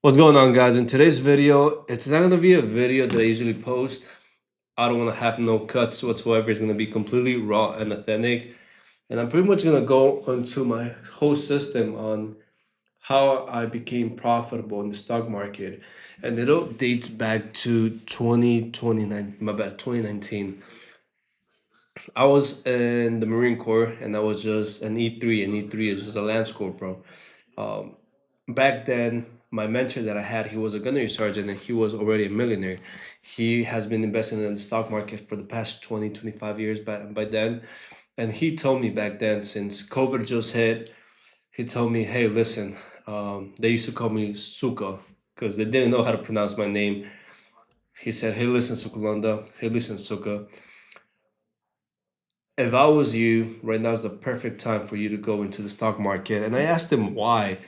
What's going on, guys? In today's video, it's not going to be a video that I usually post. I don't want to have no cuts whatsoever. It's going to be completely raw and authentic. And I'm pretty much going to go into my whole system on how I became profitable in the stock market. And it all dates back to 2029, my bad, 2019. I was in the Marine Corps and I was just an E3, and E3 is just a Lance Corporal. Um, Back then, my mentor that I had, he was a gunnery sergeant and he was already a millionaire. He has been investing in the stock market for the past 20, 25 years by then. And he told me back then, since COVID just hit, he told me, hey, listen, they used to call me Suka because they didn't know how to pronounce my name. He said, hey, listen, Sukulanda, hey, listen, Suka, if I was you, right now is the perfect time for you to go into the stock market. And I asked him why.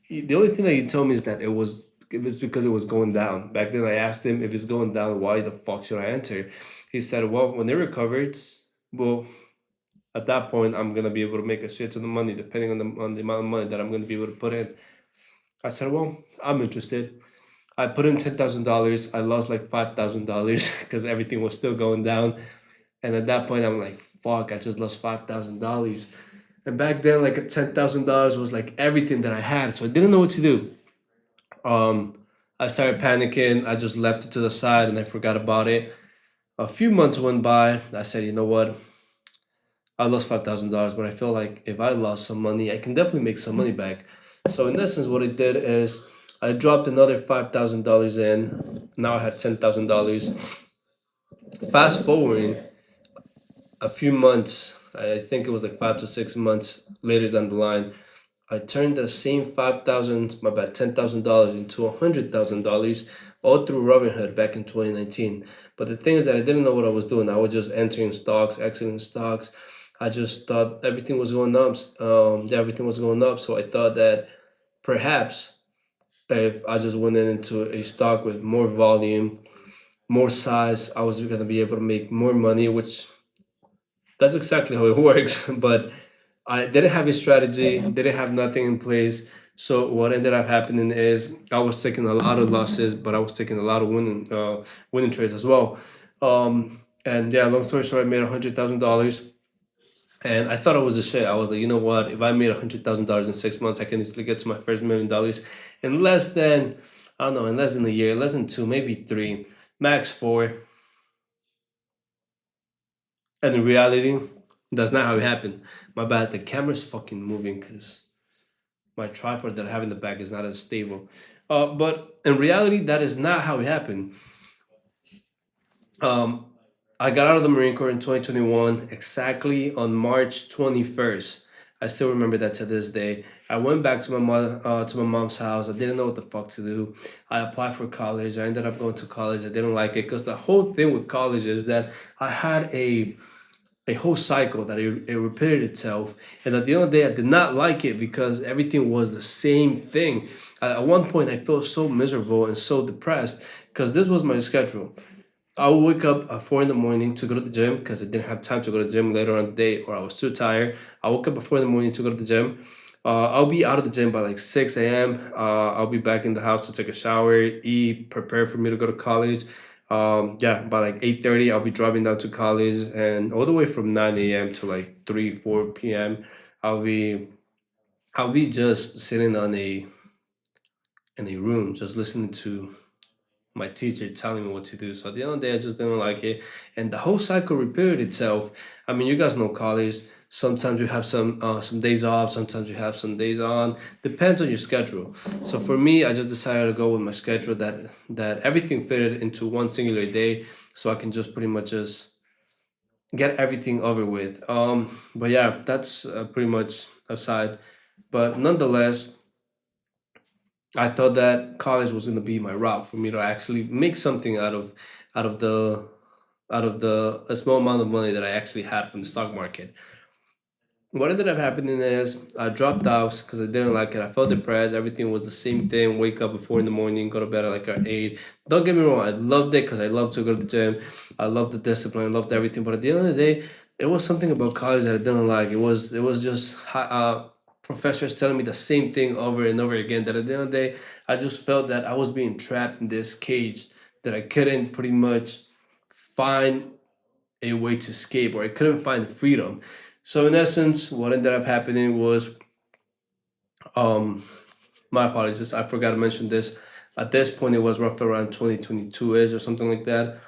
The only thing that he told me is that it was because it was going down. Back then, I asked him if it's going down, why the fuck should I enter? He said, well, when it recovers, well, at that point, I'm gonna be able to make a shit ton of money, depending on the amount of money that I'm gonna be able to put in. I said, well, I'm interested. I put in $10,000. I lost like $5,000 because everything was still going down. And at that point, I'm like, fuck, I just lost $5,000. And back then, like $10,000 was like everything that I had. So I didn't know what to do. Um, I started panicking. I just left it to the side and I forgot about it. A few months went by. I said, you know what? I lost $5,000, but I feel like if I lost some money, I can definitely make some money back. So in essence, what I did is I dropped another $5,000 in. Now I had $10,000. Fast forwarding a few months, I think it was like 5 to 6 months later down the line, I turned the same 5,000, my bad, $10,000 into $100,000 all through Robinhood back in 2019. But the thing is that I didn't know what I was doing. I was just entering stocks, exiting stocks. I just thought everything was going up. Everything was going up. So I thought that perhaps if I just went into a stock with more volume, more size, I was going to be able to make more money, which that's exactly how it works. But I didn't have a strategy, didn't have nothing in place. So what ended up happening is I was taking a lot of losses, but I was taking a lot of winning trades as well. And yeah, long story short, I made $100,000, and I thought it was a shit. I was like, you know what? If I made $100,000 in 6 months, I can easily get to my first $1 million in less than, I don't know, in less than a year, less than two, maybe three, max four. And in reality, that's not how it happened. My bad. The camera's fucking moving because my tripod that I have in the back is not as stable. But in reality, that is not how it happened. Um, I got out of the Marine Corps in 2021, exactly on March 21st. I still remember that to this day. I went back to my mother, to my mom's house. I didn't know what the fuck to do. I applied for college. I ended up going to college. I didn't like it because the whole thing with college is that I had a whole cycle that it repeated itself, and at the end of the day I did not like it because everything was the same thing. At one point I felt so miserable and so depressed because this was my schedule. I would wake up at 4 in the morning to go to the gym because I didn't have time to go to the gym later on the day, or I was too tired. I woke up at 4 in the morning to go to the gym. I'll be out of the gym by like 6 a.m. I'll be back in the house to take a shower, eat, prepare for me to go to college. Yeah, by like 8:30, I'll be driving down to college, and all the way from 9 a.m. to like 3, 4 p.m. I'll be I'll be just sitting on a room, just listening to my teacher telling me what to do. So at the end of the day, I just didn't like it, and the whole cycle repeated itself. I mean, you guys know college. Sometimes you have some days off. Sometimes you have some days on. Depends on your schedule. So for me, I just decided to go with my schedule that everything fitted into one singular day, so I can just pretty much just get everything over with. But yeah, that's pretty much aside. But nonetheless, I thought that college was going to be my route for me to actually make something out of the out of the a small amount of money that I actually had from the stock market. What ended up happening is I dropped out because I didn't like it. I felt depressed. Everything was the same thing. Wake up at 4 in the morning, go to bed at like at 8. Don't get me wrong, I loved it because I love to go to the gym. I love the discipline. I loved everything. But at the end of the day, it was something about college that I didn't like. It was just professors telling me the same thing over and over again. That at the end of the day, I just felt that I was being trapped in this cage that I couldn't pretty much find a way to escape, or I couldn't find freedom. So in essence, what ended up happening was, um, my apologies, I forgot to mention this. At this point, it was roughly around 2022 ish or something like that.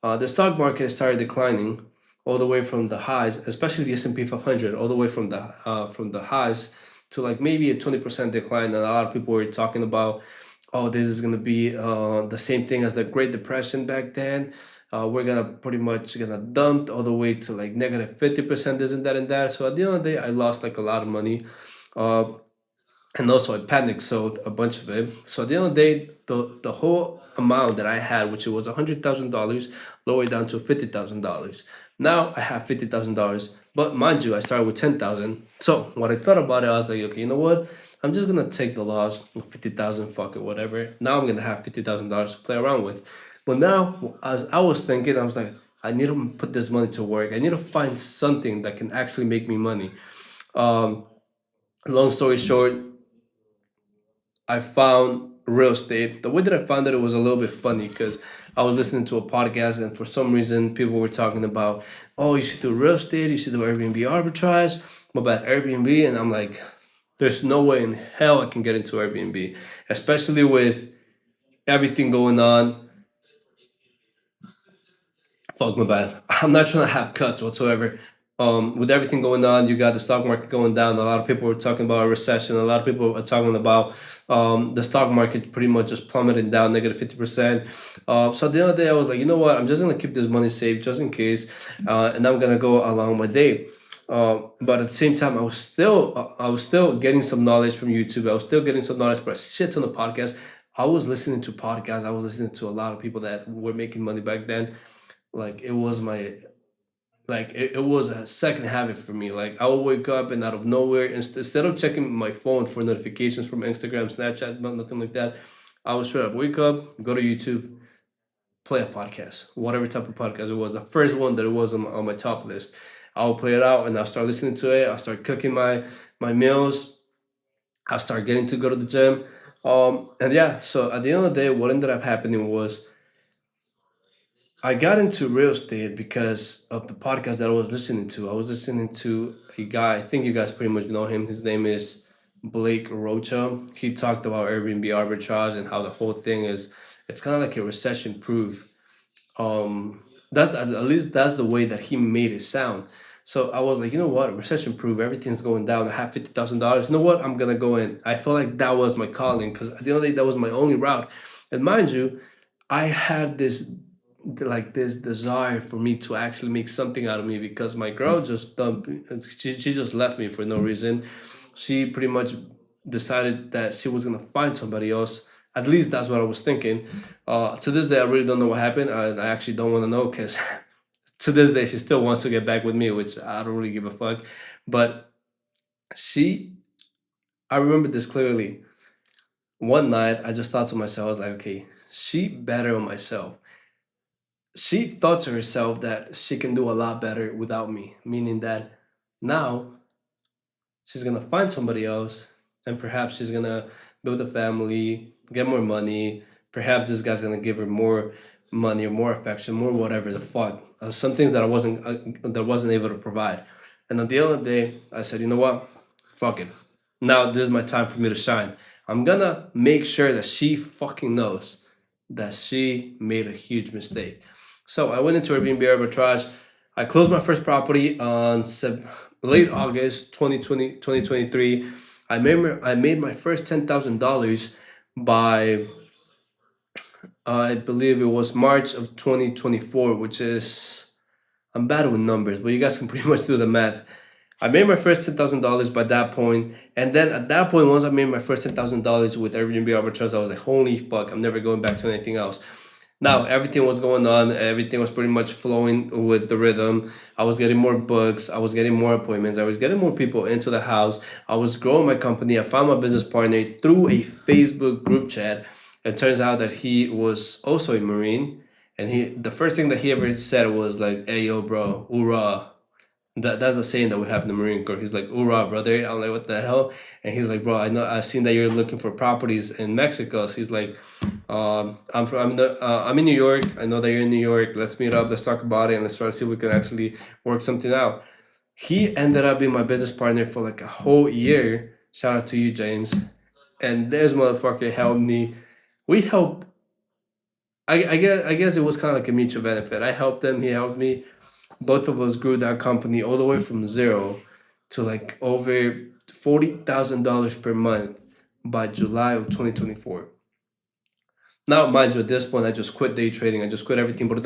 The stock market started declining all the way from the highs, especially the S&P 500, all the way from the highs to like maybe a 20% decline. And a lot of people were talking about, oh, this is gonna be the same thing as the Great Depression back then. We're gonna pretty much gonna dump all the way to like negative 50%, this and that and that. So at the end of the day, I lost like a lot of money. Uh, and also I panic sold a bunch of it. So at the end of the day, the whole amount that I had, which it was $100,000, lowered down to $50,000. Now I have $50,000, but mind you, I started with 10,000. So what I thought about it, I was like, okay, you know what? I'm just gonna take the loss of 50,000, fuck it, whatever. Now I'm gonna have $50,000 to play around with. But now, as I was thinking, I was like, I need to put this money to work. I need to find something that can actually make me money. Um, Long story short, I found real estate. The way that I found it, it was a little bit funny because I was listening to a podcast, and for some reason people were talking about, oh, you should do real estate, you should do Airbnb arbitrage, what about Airbnb? And I'm like, there's no way in hell I can get into Airbnb, especially with everything going on. Fuck my bad. I'm not trying to have cuts whatsoever. With everything going on, you got the stock market going down. A lot of people were talking about a recession. A lot of people are talking about the stock market pretty much just plummeting down negative 50%. So at the end of the day, I was like, you know what? I'm just gonna keep this money safe just in case, and I'm gonna go along my day. But at the same time, I was still getting some knowledge from YouTube. I was still getting some knowledge from a shit ton of podcasts. I was listening to podcasts. I was listening to a lot of people that were making money back then. Like it was my it was a second habit for me. Like I would wake up and out of nowhere, instead of checking my phone for notifications from Instagram, Snapchat, nothing like that, I would straight up wake up, go to YouTube, play a podcast, whatever type of podcast it was. The first one that it was on my top list, I will play it out and I'll start listening to it. I'll start cooking my meals. I'll start getting to go to the gym. And yeah, so at the end of the day, what ended up happening was I got into real estate because of the podcast that I was listening to. I was listening to a guy, I think you guys pretty much know him. His name is Blake Rocha. He talked about Airbnb arbitrage and how the whole thing is, it's kind of like a recession proof. That's at least that's the way that he made it sound. So I was like, you know what, recession proof, everything's going down. I have $50,000. You know what, I'm gonna go in. I felt like that was my calling because at the end of the day, that was my only route. And mind you, I had this desire for me to actually make something out of me because my girl just dumped, she just left me for no reason. She pretty much decided that she was gonna find somebody else. At least that's what I was thinking. To this day, I really don't know what happened. I actually don't want to know because to this day, she still wants to get back with me, which I don't really give a fuck. But she, I remember this clearly. One night, I just thought to myself, I was like, okay, she better on myself. She thought to herself that she can do a lot better without me, meaning that now she's gonna find somebody else and perhaps she's gonna build a family, get more money. Perhaps this guy's gonna give her more money or more affection, more whatever the fuck. Some things that wasn't able to provide. And at the end of the day, I said, you know what? Fuck it. Now this is my time for me to shine. I'm gonna make sure that she fucking knows that she made a huge mistake. So I went into Airbnb arbitrage. I closed my first property on late August 2023. I made my first $10,000 by, I believe it was March of 2024, which is, I'm bad with numbers, but you guys can pretty much do the math. I made my first $10,000 by that point, and then at that point, once I made my first $10,000 with Airbnb arbitrage, I was like, holy fuck, I'm never going back to anything else. Now everything was going on, everything was pretty much flowing with the rhythm. I was getting more books, I was getting more appointments, I was getting more people into the house. I was growing my company. I found my business partner through a Facebook group chat. It turns out that he was also a Marine, and the first thing that he ever said was like, "Hey yo, bro, hoorah! That's a saying that we have in the Marine Corps. He's like, "Hoorah, brother!" I'm like, "What the hell?" And he's like, "Bro, I know. I've seen that you're looking for properties in Mexico." So he's like, I'm in New York. I know that you're in New York. Let's meet up. Let's talk about it, and let's try to see if we can actually work something out." He ended up being my business partner for like a whole year. Shout out to you, James. And this motherfucker helped me. We helped. I guess it was kind of like a mutual benefit. I helped him. He helped me. Both of us grew that company all the way from zero to like over $40,000 per month by July of 2024. Now, mind you, at this point, I just quit day trading. I just quit everything. But in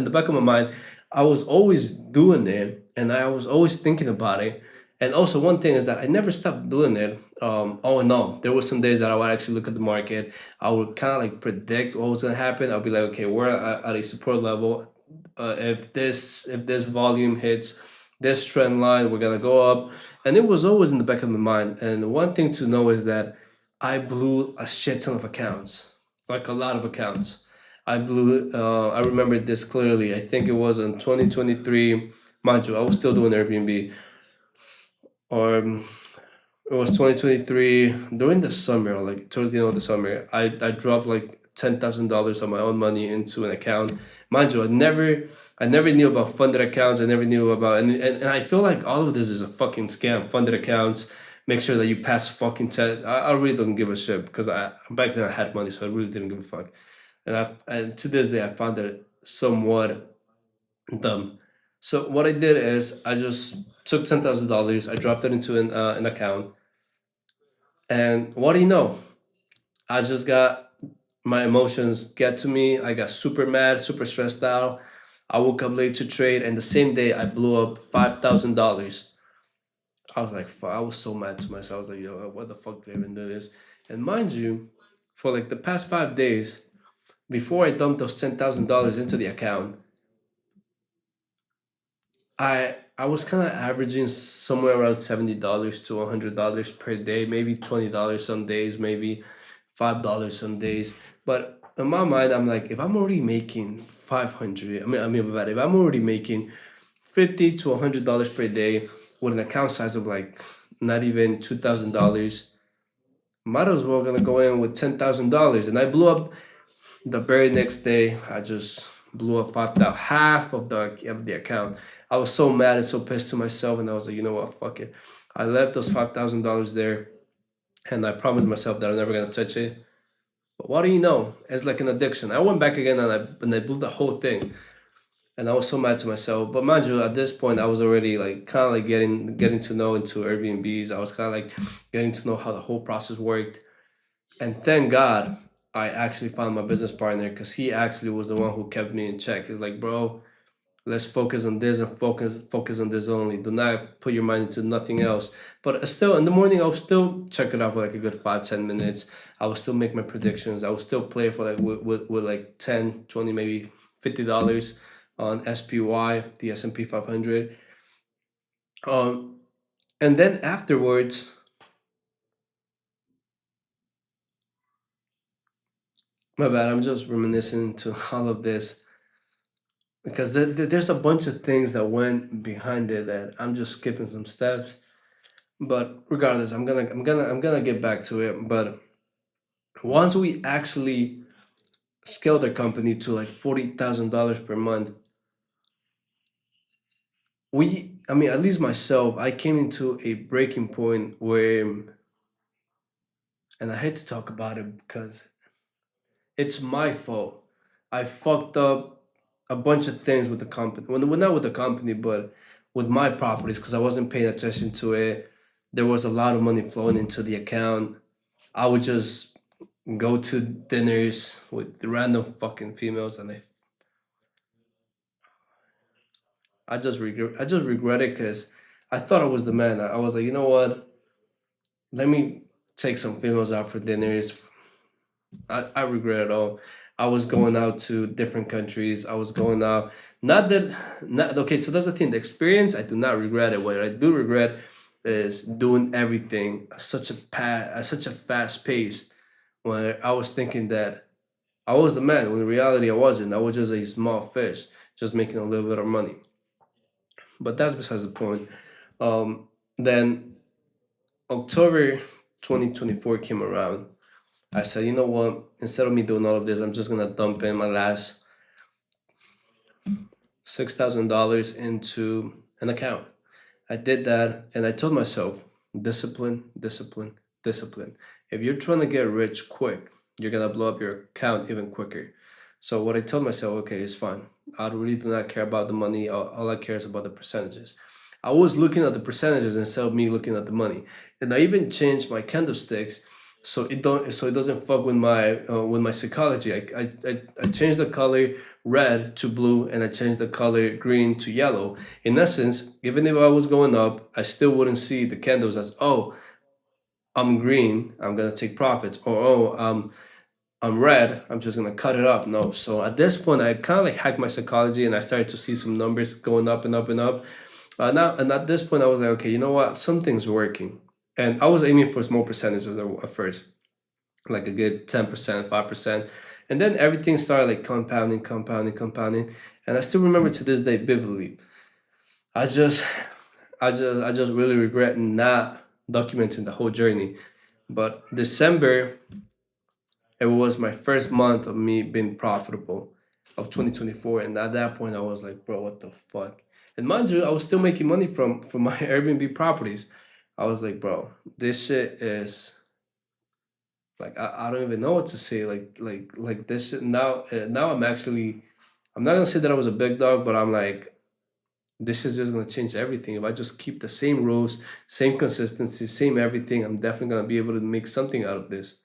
the back of my mind, I was always doing it, and I was always thinking about it. And also, one thing is that I never stopped doing it. All in all, there were some days that I would actually look at the market. I would kind of like predict what was gonna happen. I'll be like, okay, we're at a support level. If this volume hits this trend line, we're gonna go up. And it was always in the back of my mind. And one thing to know is that I blew a shit ton of accounts, like a lot of accounts. I remember this clearly. I think it was in 2023. Mind you, I was still doing Airbnb. Or it was 2023 during the summer, like towards the end of the summer. I dropped like $10,000 of my own money into an account. Mind you, I never knew about funded accounts. I never knew about, and I feel like all of this is a fucking scam. Funded accounts, make sure that you pass fucking test. I really don't give a shit because I back then I had money, so I really didn't give a fuck. And to this day I found that somewhat dumb. So what I did is I just took $10,000, I dropped it into an account, and what do you know? I just got my emotions get to me. I got super mad, super stressed out. I woke up late to trade, and the same day I blew up $5,000. I was like, fuck, I was so mad to myself. I was like, yo, what the fuck did I even do this? And mind you, for like the past 5 days, before I dumped those $10,000 into the account, I was kind of averaging somewhere around $70 to $100 per day, maybe $20 some days, maybe $5 some days. But in my mind, I'm like, if I'm already making 500, but if I'm already making $50 to $100 per day with an account size of like not even $2,000, might as well gonna go in with $10,000. And I blew up the very next day. I just blew up 5,000, half of the account. I was so mad and so pissed to myself, and I was like, you know what, fuck it. I left those $5,000 there, and I promised myself that I'm never gonna touch it. But what do you know? It's like an addiction. I went back again, and I blew the whole thing, and I was so mad to myself. But mind you, at this point, I was already like kind of like getting to know into Airbnbs. I was kind of like getting to know how the whole process worked. And thank God I actually found my business partner because he actually was the one who kept me in check. He's like, bro, let's focus on this and focus on this only. Do not put your mind into nothing else. But still, in the morning, I'll still check it out for like a good 5-10 minutes. I will still make my predictions. I will still play for like with like 10, 20, maybe $50 on SPY, the S&P 500. Um, and then afterwards, my bad, I'm just reminiscing to all of this because there's a bunch of things that went behind it that I'm just skipping some steps. But regardless, I'm gonna get back to it. But once we actually scaled the company to like $40,000 per month, I mean, at least myself, I came into a breaking point where, and I hate to talk about it because it's my fault. I fucked up a bunch of things with the company. Well, not with the company, but with my properties because I wasn't paying attention to it. There was a lot of money flowing into the account. I would just go to dinners with random fucking females, and I just regret it because I thought I was the man. I was like, you know what? Let me take some females out for dinners. I regret it all. I was going out to different countries. I was going out. Not that, not okay. So that's the thing. The experience, I do not regret it. What I do regret is doing everything at such a fast pace. When I was thinking that I was the man, when in reality I wasn't. I was just a small fish, just making a little bit of money. But that's besides the point. Then October 2024 came around. I said, you know what? Instead of me doing all of this, I'm just gonna dump in my last $6,000 into an account. I did that, and I told myself, discipline, discipline, discipline. If you're trying to get rich quick, you're gonna blow up your account even quicker. So what I told myself, okay, it's fine. I really do not care about the money. All I care is about the percentages. I was looking at the percentages instead of me looking at the money, and I even changed my candlesticks so it doesn't fuck with my psychology. I changed the color red to blue, and I changed the color green to yellow. In essence, even if I was going up, I still wouldn't see the candles as, oh, I'm green, I'm gonna take profits, or oh, I'm red, I'm just gonna cut it off. No. So at this point, I kind of like hacked my psychology, and I started to see some numbers going up and up and up. And at this point, I was like, okay, you know what? Something's working. And I was aiming for small percentages at first, like a good 10%, 5%. And then everything started like compounding, compounding, compounding. And I still remember to this day vividly. I just I just really regret not documenting the whole journey. But December, it was my first month of me being profitable of 2024. And at that point I was like, bro, what the fuck? And mind you, I was still making money from my Airbnb properties. I was like, bro, this shit is like I don't even know what to say. Like this shit now. Now I'm actually, I'm not gonna say that I was a big dog, but I'm like, this is just gonna change everything. If I just keep the same rules, same consistency, same everything, I'm definitely gonna be able to make something out of this.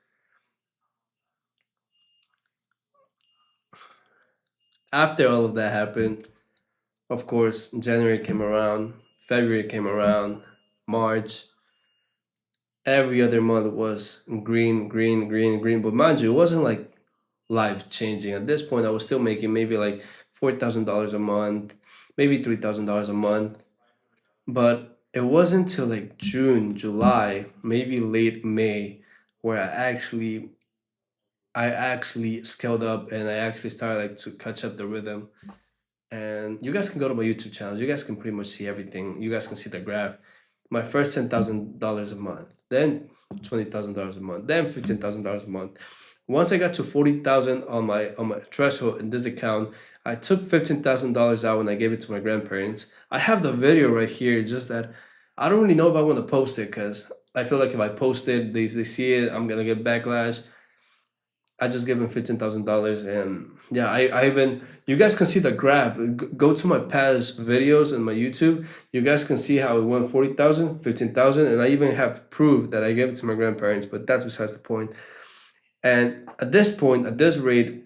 After all of that happened, of course, January came around, February came around, March. Every other month was green, green, green, green. But mind you, it wasn't like life changing. At this point, I was still making maybe like $4,000 a month, maybe $3,000 a month. But it wasn't till like June, July, maybe late May, where I actually scaled up, and I actually started like to catch up the rhythm. And you guys can go to my YouTube channel. You guys can pretty much see everything. You guys can see the graph. My first $10,000 a month, then $20,000 a month, then $15,000 a month. Once I got to 40,000 on my threshold in this account, I took $15,000 out and I gave it to my grandparents. I have the video right here. Just that I don't really know if I want to post it because I feel like if I post it, they see it, I'm gonna get backlash. I just gave him $15,000, and yeah, I even, you guys can see the graph. Go to my past videos and my YouTube. You guys can see how it went 40,000, 15,000, and I even have proof that I gave it to my grandparents. But that's besides the point. And at this point, at this rate,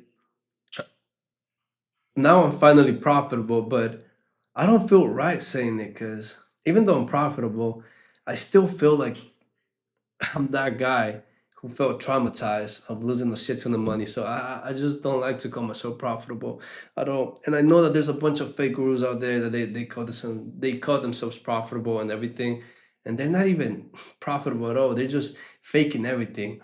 now I'm finally profitable. But I don't feel right saying it because even though I'm profitable, I still feel like I'm that guy who felt traumatized of losing a shit ton of money. So I just don't like to call myself profitable. I don't, and I know that there's a bunch of fake gurus out there that they call themselves profitable and everything, and they're not even profitable at all. They're just faking everything.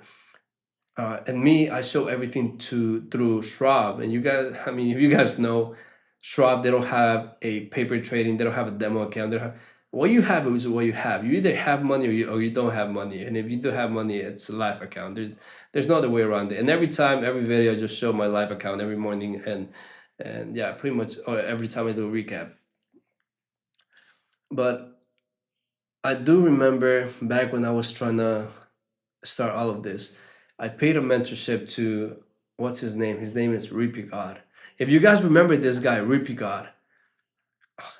And me, I show everything to through Schwab, and you guys. I mean, if you guys know Schwab, they don't have a paper trading. They don't have a demo account. They don't have, what you have is what you have. You either have money or you don't have money. And if you do have money, it's a live account. There's no other way around it. And every time, every video, I just show my live account every morning, and yeah, pretty much, or every time I do a recap. But I do remember back when I was trying to start all of this, I paid a mentorship to, what's his name? His name is Ripi God. If you guys remember this guy, Ripi God,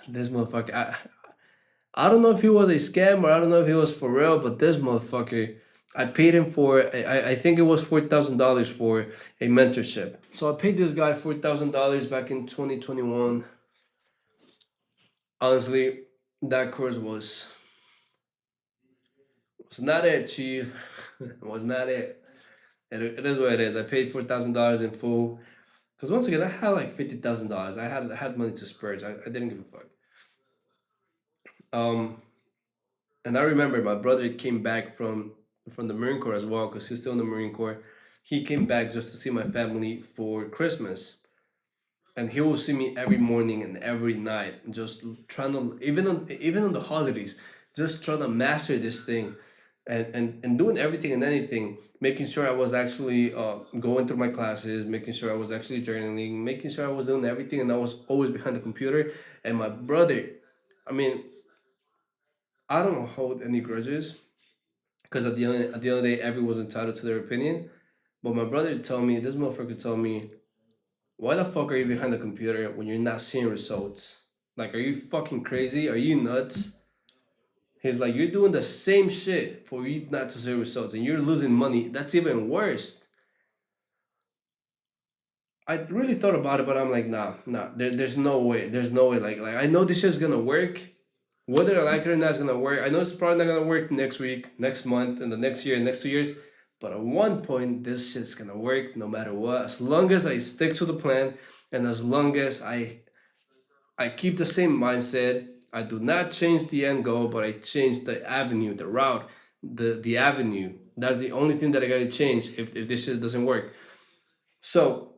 this motherfucker, I don't know if he was a scam or I don't know if he was for real, but this motherfucker, I paid him for, I think it was $4,000 for a mentorship. So I paid this guy $4,000 back in 2021. Honestly, that course was not it, chief. It was not it. It is what it is. I paid $4,000 in full. Because once again, I had like $50,000. I had money to spurge. I didn't give a fuck. Um, and I remember my brother came back from the Marine Corps as well, because he's still in the Marine Corps. He came back just to see my family for Christmas. and he will see me every morning and every night, just trying to, even on the holidays, just trying to master this thing, and doing everything and anything, making sure I was actually going through my classes, making sure I was actually journaling, making sure I was doing everything, and I was always behind the computer. And my brother, I mean, I don't hold any grudges because at the end of the day, everyone's entitled to their opinion. But my brother told me, this motherfucker told me, why the fuck are you behind the computer when you're not seeing results? Like, are you fucking crazy? Are you nuts? He's like, you're doing the same shit for you not to see results and you're losing money. That's even worse. I really thought about it, but I'm like, nah, nah. There's no way. There's no way. Like I know this shit's gonna work. Whether I like it or not, it's gonna work. I know it's probably not gonna work next week, next month, and the next year, next 2 years. But at one point, this shit's gonna work no matter what. As long as I stick to the plan, and as long as I keep the same mindset. I do not change the end goal, but I change the avenue, the route, the avenue. That's the only thing that I gotta change if this shit doesn't work. So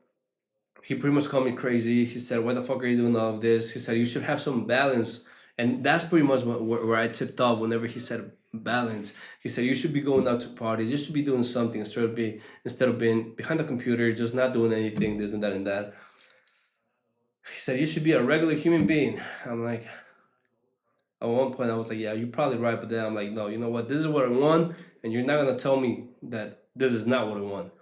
he pretty much called me crazy. He said, "Why the fuck are you doing all of this?" He said, "You should have some balance." And that's pretty much where I tipped off whenever he said balance. He said, "You should be going out to parties. You should be doing something instead of being behind the computer, just not doing anything, this and that and that." He said, "You should be a regular human being." I'm like, at one point I was like, yeah, you're probably right, but then I'm like, no, you know what? This is what I want, and you're not gonna tell me that this is not what I want.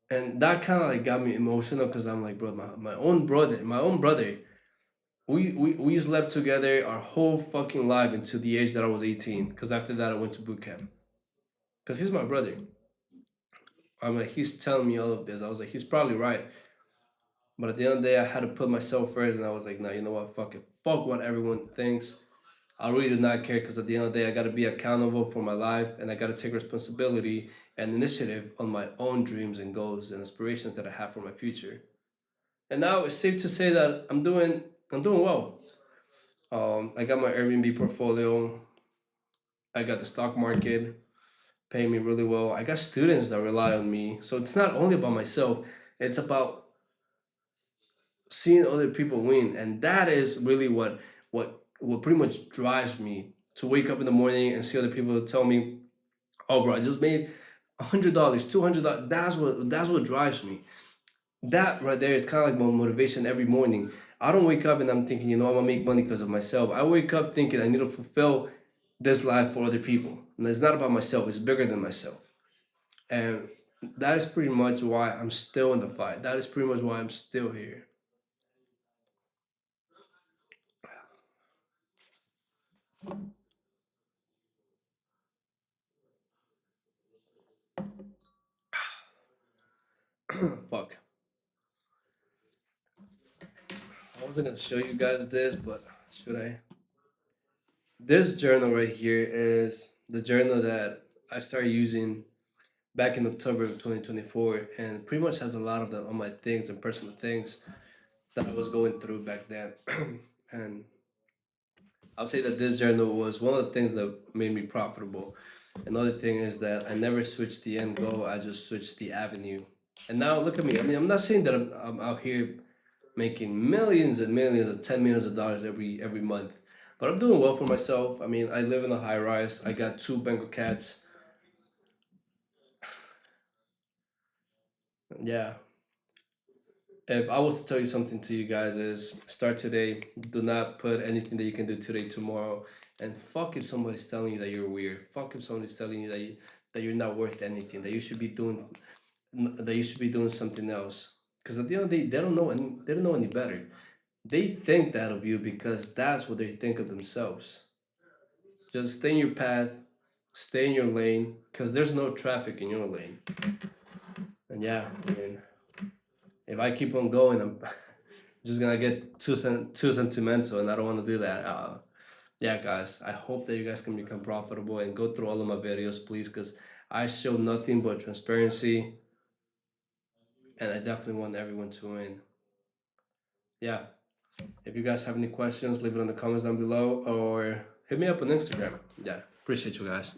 And that kind of like got me emotional because I'm like, bro, my own brother, we slept together our whole fucking life until the age that I was 18. Because after that I went to boot camp. Because he's my brother. I'm like, he's telling me all of this. I was like, he's probably right. But at the end of the day, I had to put myself first, and I was like, no, you know what? Fuck it. Fuck what everyone thinks. I really do not care because at the end of the day, I got to be accountable for my life and I got to take responsibility and initiative on my own dreams and goals and aspirations that I have for my future. And now it's safe to say that I'm doing well. I got my Airbnb portfolio. I got the stock market paying me really well. I got students that rely on me. So it's not only about myself, it's about seeing other people win. And that is really what pretty much drives me to wake up in the morning and see other people tell me, oh, bro, I just made $100, $200. That's what drives me. That right there is kind of like my motivation every morning. I don't wake up and I'm thinking, I'm gonna make money because of myself. I wake up thinking I need to fulfill this life for other people, and it's not about myself. It's bigger than myself, and that is pretty much why I'm still in the fight. That is pretty much why I'm still here. Fuck. I wasn't gonna show you guys this, but should I? This journal right here is the journal that I started using back in October of 2024, and pretty much has a lot of the on my things and personal things that I was going through back then. And I'll say that this journal was one of the things that made me profitable. Another thing is that I never switched the end goal, I just switched the avenue. And now look at me. I mean, I'm not saying that I'm out here making millions and millions of $10 millions every month. But I'm doing well for myself. I mean, I live in a high rise. I got two Bengal cats. Yeah, if I was to tell you something to you guys is start today. Do not put anything that you can do today tomorrow. And fuck if somebody's telling you that you're weird. Fuck if somebody's telling you that you're not worth anything. That you should be doing something else. Because at the end of the day, they don't know any better. They think that of you because that's what they think of themselves. Just stay in your path, stay in your lane, because there's no traffic in your lane. And yeah, I mean, if I keep on going, I'm just gonna get too sentimental, and I don't want to do that. Yeah, guys, I hope that you guys can become profitable and go through all of my videos, please, because I show nothing but transparency, and I definitely want everyone to win. Yeah, if you guys have any questions, leave it in the comments down below or hit me up on Instagram. Yeah, appreciate you guys.